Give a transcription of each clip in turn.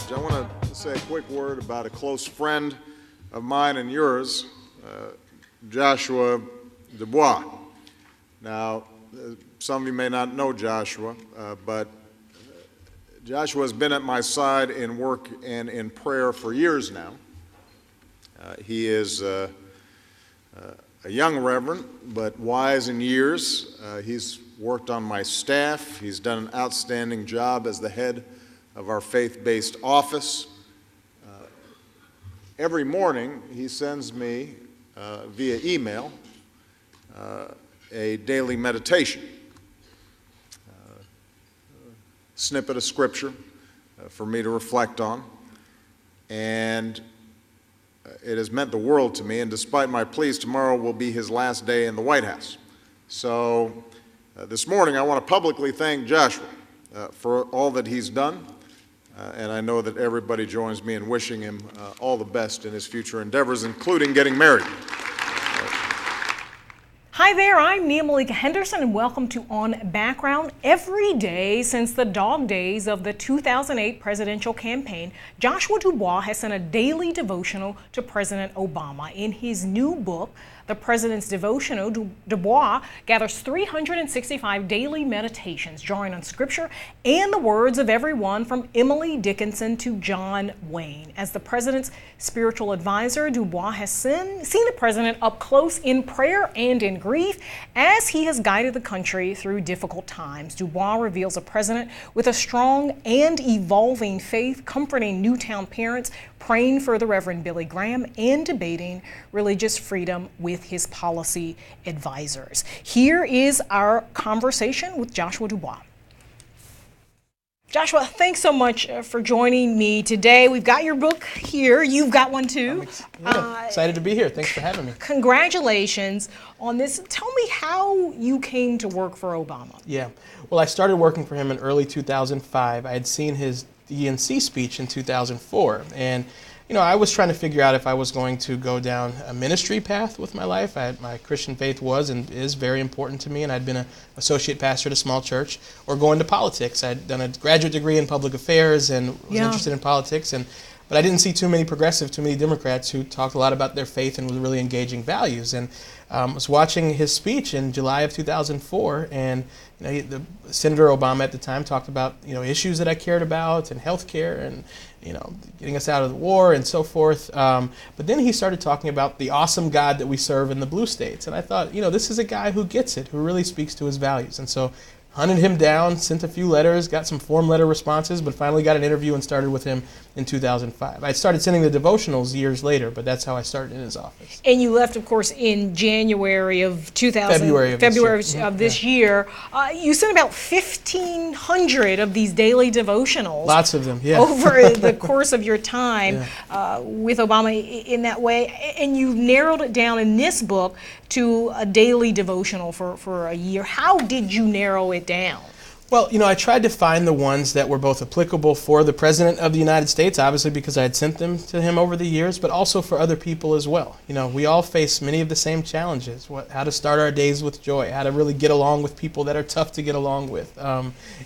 passage, I want to say a quick word about a close friend of mine and yours, Joshua Dubois. Now, some of you may not know Joshua, but Joshua has been at my side in work and in prayer for years now. He is a young reverend, but wise in years. He's worked on my staff. He's done an outstanding job as the head of our faith-based office. Every morning, he sends me via email a daily meditation, snippet of scripture for me to reflect on. And it has meant the world to me, and despite my pleas, tomorrow will be his last day in the White House. So this morning I want to publicly thank Joshua for all that he's done, and I know that everybody joins me in wishing him all the best in his future endeavors, including getting married. Hi there, I'm Nia Malika Henderson, and welcome to On Background. Every day since the dog days of the 2008 presidential campaign, Joshua Dubois has sent a daily devotional to President Obama. In his new book, The President's Devotional, Dubois gathers 365 daily meditations drawing on scripture and the words of everyone from Emily Dickinson to John Wayne. As the president's spiritual advisor, Dubois has seen the president up close in prayer and in grief as he has guided the country through difficult times. Dubois reveals a president with a strong and evolving faith, comforting Newtown parents, praying for the Reverend Billy Graham, and debating religious freedom with his policy advisors. Here is our conversation with Joshua Dubois. Joshua, thanks so much for joining me today. We've got your book here. You've got one too. Excited to be here. Thanks for having me. Congratulations on this. Tell me how you came to work for Obama. Yeah. Well, I started working for him in early 2005. I had seen his DNC speech in 2004, and I was trying to figure out if I was going to go down a ministry path with my life. My Christian faith was and is very important to me, and I'd been an associate pastor at a small church, or go into politics. I'd done a graduate degree in public affairs and was interested in politics, but I didn't see too many Democrats who talked a lot about their faith and were really engaging values. And I was watching his speech in July of 2004, and Senator Obama at the time talked about issues that I cared about, and health care, and getting us out of the war and so forth. But then he started talking about the awesome God that we serve in the blue states. And I thought, this is a guy who gets it, who really speaks to his values. And so hunted him down, sent a few letters, got some form letter responses, but finally got an interview and started with him in 2005. I started sending the devotionals years later, but that's how I started in his office. And you left, of course, in January of 2000. February of this year. You sent about 1,500 of these daily devotionals. Lots of them, yeah. Over the course of your time with Obama in that way. And you narrowed it down in this book to a daily devotional for a year. How did you narrow it down? Well, I tried to find the ones that were both applicable for the President of the United States, obviously because I had sent them to him over the years, but also for other people as well. We all face many of the same challenges, how to start our days with joy, how to really get along with people that are tough to get along with.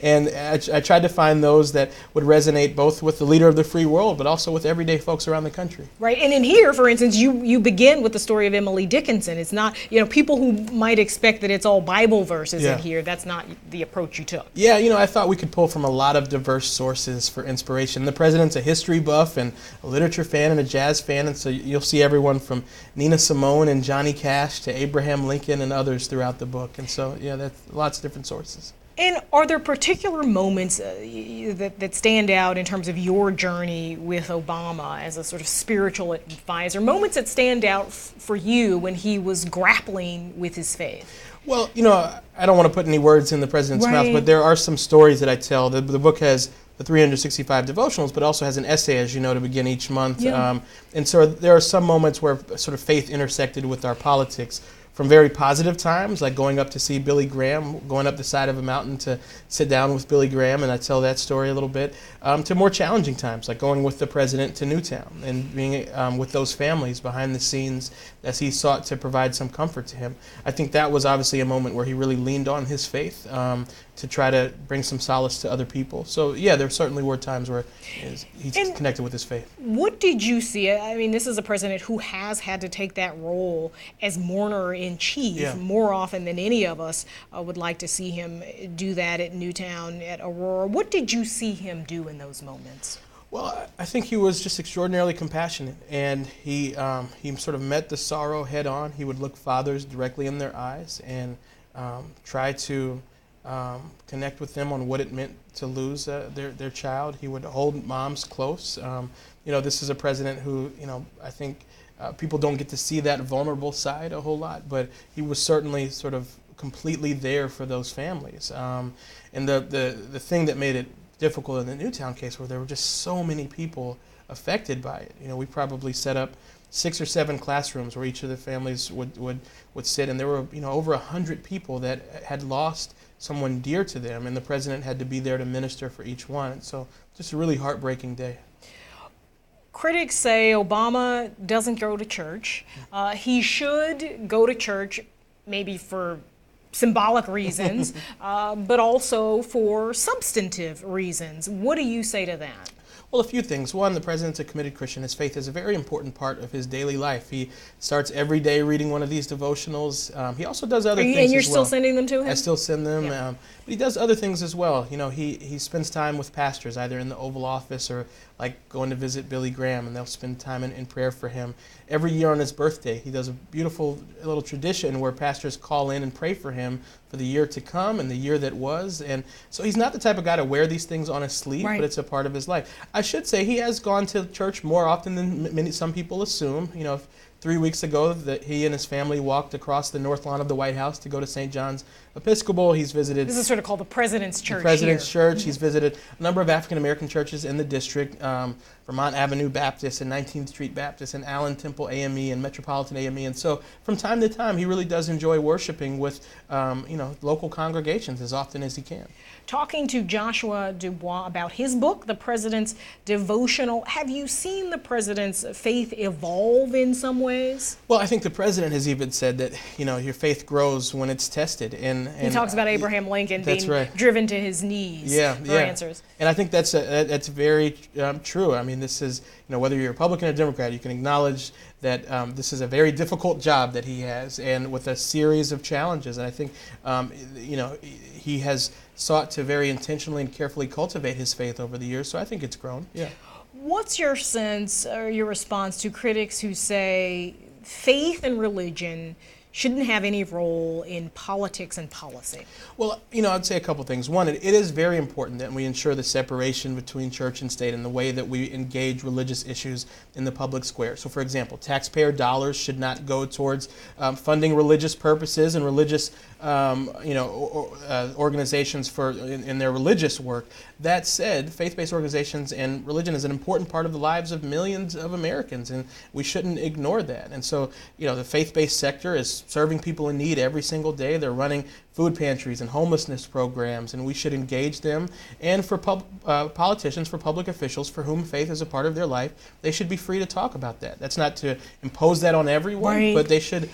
And I tried to find those that would resonate both with the leader of the free world, but also with everyday folks around the country. Right, and in here, for instance, you begin with the story of Emily Dickinson. It's not, people who might expect that it's all Bible verses in here, that's not the approach you took. Yeah, I thought we could pull from a lot of diverse sources for inspiration. The president's a history buff and a literature fan and a jazz fan, and so you'll see everyone from Nina Simone and Johnny Cash to Abraham Lincoln and others throughout the book. And so, that's lots of different sources. And are there particular moments that stand out in terms of your journey with Obama as a sort of spiritual advisor, moments that stand out for you when he was grappling with his faith? Well, I don't want to put any words in the president's mouth, but there are some stories that I tell. The book has the 365 devotionals, but also has an essay, as you know, to begin each month. And so there are some moments where sort of faith intersected with our politics. From very positive times, like going up to see Billy Graham, going up the side of a mountain to sit down with Billy Graham, and I tell that story a little bit, to more challenging times, like going with the president to Newtown and being with those families behind the scenes as he sought to provide some comfort to him. I think that was obviously a moment where he really leaned on his faith to try to bring some solace to other people. So yeah, there certainly were times where he's connected with his faith. What did you see? I mean, this is a president who has had to take that role as mourner-in-chief more often than any of us would like to see him do that at Newtown, at Aurora. What did you see him do in those moments? Well, I think he was just extraordinarily compassionate, and he sort of met the sorrow head on. He would look fathers directly in their eyes and try to connect with them on what it meant to lose their child. He would hold moms close. This is a president who, I think people don't get to see that vulnerable side a whole lot, but he was certainly sort of completely there for those families. And the thing that made it difficult in the Newtown case, where there were just so many people affected by it. We probably set up 6 or 7 classrooms where each of the families would sit, and there were over 100 people that had lost someone dear to them, and the president had to be there to minister for each one. And so just a really heartbreaking day. Critics say Obama doesn't go to church. He should go to church, maybe for symbolic reasons, but also for substantive reasons. What do you say to that? Well, a few things. One, the president's a committed Christian. His faith is a very important part of his daily life. He starts every day reading one of these devotionals. He also does other things as well. And you're still sending them to him? I still send them. Yeah. But he does other things as well. He spends time with pastors, either in the Oval Office or like going to visit Billy Graham, and they'll spend time in prayer for him. Every year on his birthday, he does a beautiful little tradition where pastors call in and pray for him for the year to come and the year that was. And so he's not the type of guy to wear these things on his sleeve, but it's a part of his life. I should say he has gone to church more often than some people assume. 3 weeks ago, that he and his family walked across the north lawn of the White House to go to St. John's Episcopal. He's visited. This is sort of called the President's Church. The President's Church. He's visited a number of African American churches in the district: Vermont Avenue Baptist and 19th Street Baptist and Allen Temple AME and Metropolitan AME. And so, from time to time, he really does enjoy worshiping with local congregations as often as he can. Talking to Joshua Dubois about his book, The President's Devotional, have you seen the president's faith evolve in some ways? Well, I think the president has even said that, your faith grows when it's tested. And he talks about Abraham Lincoln being driven to his knees for answers. And I think that's very true. I mean, this is, whether you're a Republican or Democrat, you can acknowledge that this is a very difficult job that he has, and with a series of challenges. And I think, he has sought to very intentionally and carefully cultivate his faith over the years. So I think it's grown. Yeah. What's your sense or your response to critics who say faith and religion shouldn't have any role in politics and policy? Well, I'd say a couple things. One, it is very important that we ensure the separation between church and state in the way that we engage religious issues in the public square. So, for example, taxpayer dollars should not go towards funding religious purposes and religious organizations in their religious work. That said, faith-based organizations and religion is an important part of the lives of millions of Americans, and we shouldn't ignore that. And so, the faith-based sector is serving people in need every single day. They're running food pantries and homelessness programs, and we should engage them. And for politicians, for public officials for whom faith is a part of their life, they should be free to talk about that. That's not to impose that on everyone, but they should,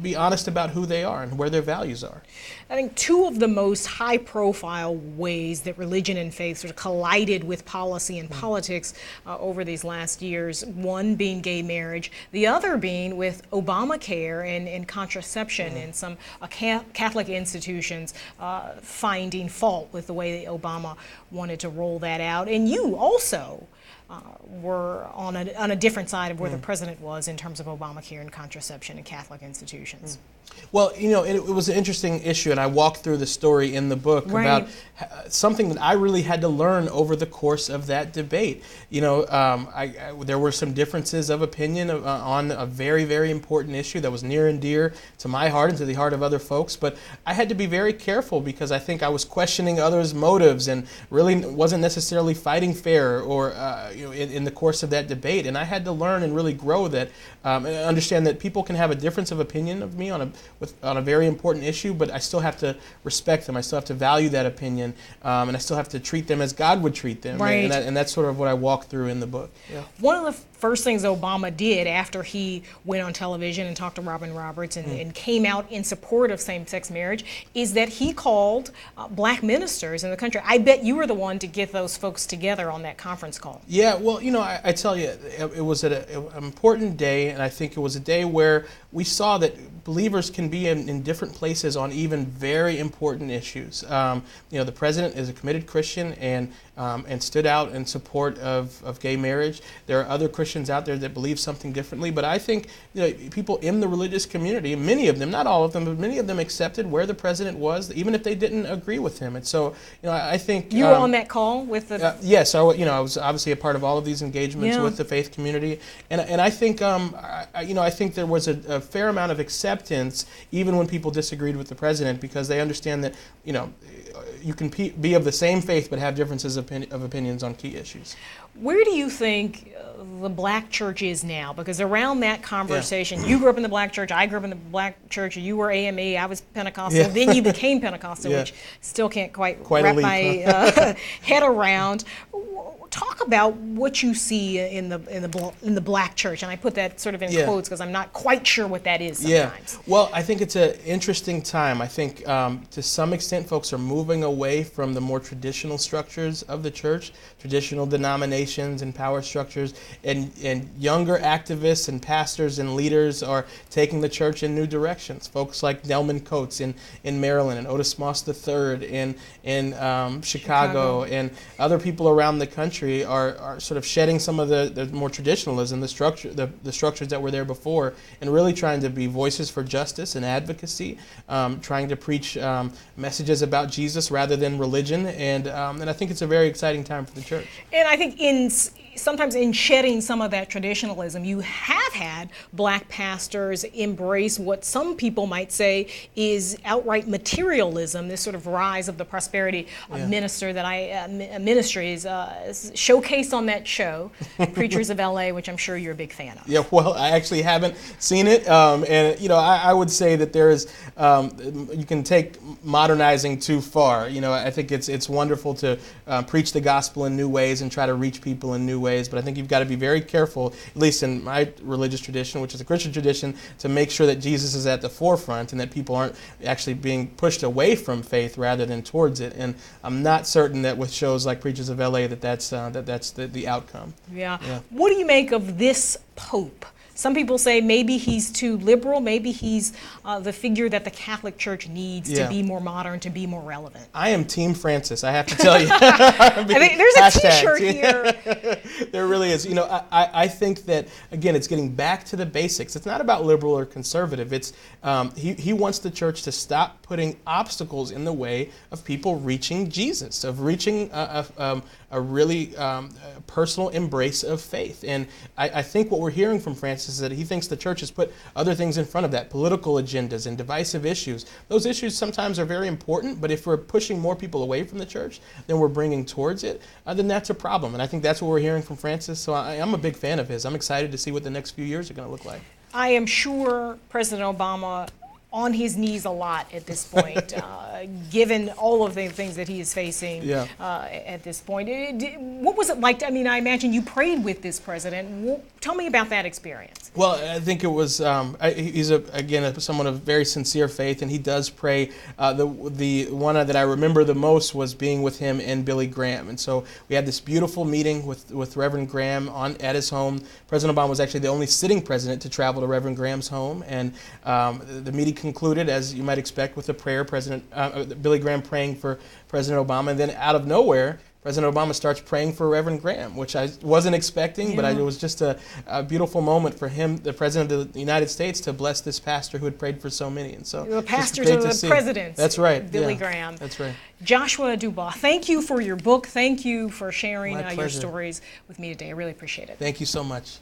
be honest about who they are and where their values are. I think two of the most high-profile ways that religion and faith sort of collided with policy and politics over these last years, one being gay marriage, the other being with Obamacare and contraception and some Catholic institutions finding fault with the way that Obama wanted to roll that out. And you also were on a different side of where the president was in terms of Obamacare and contraception and Catholic institutions. Well, it was an interesting issue, and I walked through the story in the book about something that I really had to learn over the course of that debate. There were some differences of opinion on a very, very important issue that was near and dear to my heart and to the heart of other folks, but I had to be very careful because I think I was questioning others' motives and really wasn't necessarily fighting fair or in the course of that debate. And I had to learn and really grow that, and understand that people can have a difference of opinion of me on a very important issue, but I still have to respect them. I still have to value that opinion, and I still have to treat them as God would treat them. Right. And that's sort of what I walk through in the book. Yeah. One of the first things Obama did after he went on television and talked to Robin Roberts and came out in support of same-sex marriage is that he called black ministers in the country. I bet you were the one to get those folks together on that conference call. Yeah, well, I tell you, it was an important day, and I think it was a day where we saw that believers can be in different places on even very important issues. The president is a committed Christian and stood out in support of gay marriage. There are other Christians out there that believe something differently, but I think people in the religious community, many of them, not all of them, but many of them accepted where the president was, even if they didn't agree with him. And so, I think you were on that call with the. Yes, I was obviously a part of all of these engagements with the faith community, and I think I think there was a fair amount of acceptance even when people disagreed with the president, because they understand that you can be of the same faith but have differences of opinions on key issues. Where do you think the black church is now? Because around that conversation, you grew up in the black church, I grew up in the black church, you were AME, I was Pentecostal, then you became Pentecostal, which still can't quite wrap elite, my head around. Talk about what you see in the black church, and I put that sort of in quotes because I'm not quite sure what that is sometimes. Yeah, well, I think it's an interesting time. I think to some extent folks are moving away from the more traditional structures of the church, traditional denominations and power structures, and younger activists and pastors and leaders are taking the church in new directions. Folks like Delman Coates in Maryland, and Otis Moss III in Chicago, and other people around the country are sort of shedding some of the more traditionalism, the structures that were there before, and really trying to be voices for justice and advocacy, trying to preach messages about Jesus rather than religion, and I think it's a very exciting time for the church. And I think sometimes in shedding some of that traditionalism, you have had black pastors embrace what some people might say is outright materialism, this sort of rise of the prosperity ministry is showcased on that show, Preachers of LA, which I'm sure you're a big fan of. Yeah, well, I actually haven't seen it, and I would say that there is you can take modernizing too far. I think it's wonderful to preach the gospel in new ways and try to reach people in new ways, but I think you've got to be very careful, at least in my religious tradition, which is a Christian tradition, to make sure that Jesus is at the forefront and that people aren't actually being pushed away from faith rather than towards it. And I'm not certain that with shows like Preachers of LA that's the outcome. Yeah. What do you make of this Pope? Some people say maybe he's too liberal, maybe he's the figure that the Catholic Church needs to be more modern, to be more relevant. I am Team Francis, I have to tell you. I mean, there's a t-shirt here. There really is. I think that, again, it's getting back to the basics. It's not about liberal or conservative. It's he wants the church to stop putting obstacles in the way of people reaching Jesus, of reaching a really personal embrace of faith. And I think what we're hearing from Francis is that he thinks the church has put other things in front of that, political agendas and divisive issues. Those issues sometimes are very important, but if we're pushing more people away from the church than we're bringing towards it, then that's a problem. And I think that's what we're hearing from Francis. So I'm a big fan of his. I'm excited to see what the next few years are going to look like. I am sure President Obama on his knees a lot at this point, given all of the things that he is facing at this point. What was it like? I imagine you prayed with this president. Tell me about that experience. Well, I think it was, he's, someone of very sincere faith, and he does pray. The one that I remember the most was being with him and Billy Graham. And so we had this beautiful meeting with Reverend Graham at his home. President Obama was actually the only sitting president to travel to Reverend Graham's home. And the meeting concluded, as you might expect, with a prayer, Billy Graham praying for President Obama. And then out of nowhere, President Obama starts praying for Reverend Graham, which I wasn't expecting, but it was just a beautiful moment for him, the President of the United States, to bless this pastor who had prayed for so many. And so the pastors are the presidents. That's right. Billy Graham. That's right. Joshua Dubois, thank you for your book. Thank you for sharing My your pleasure. stories with me today. I really appreciate it. Thank you so much.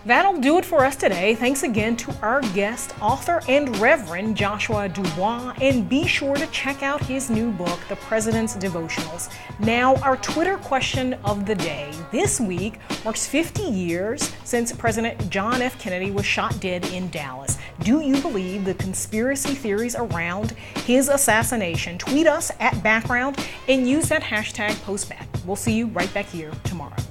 That'll do it for us today. Thanks again to our guest, author and Reverend Joshua Dubois, and be sure to check out his new book, The President's Devotionals. Now, our Twitter question of the day. This week marks 50 years since President John F. Kennedy was shot dead in Dallas. Do you believe the conspiracy theories around his assassination? Tweet us at Background and use that hashtag PostBack. We'll see you right back here tomorrow.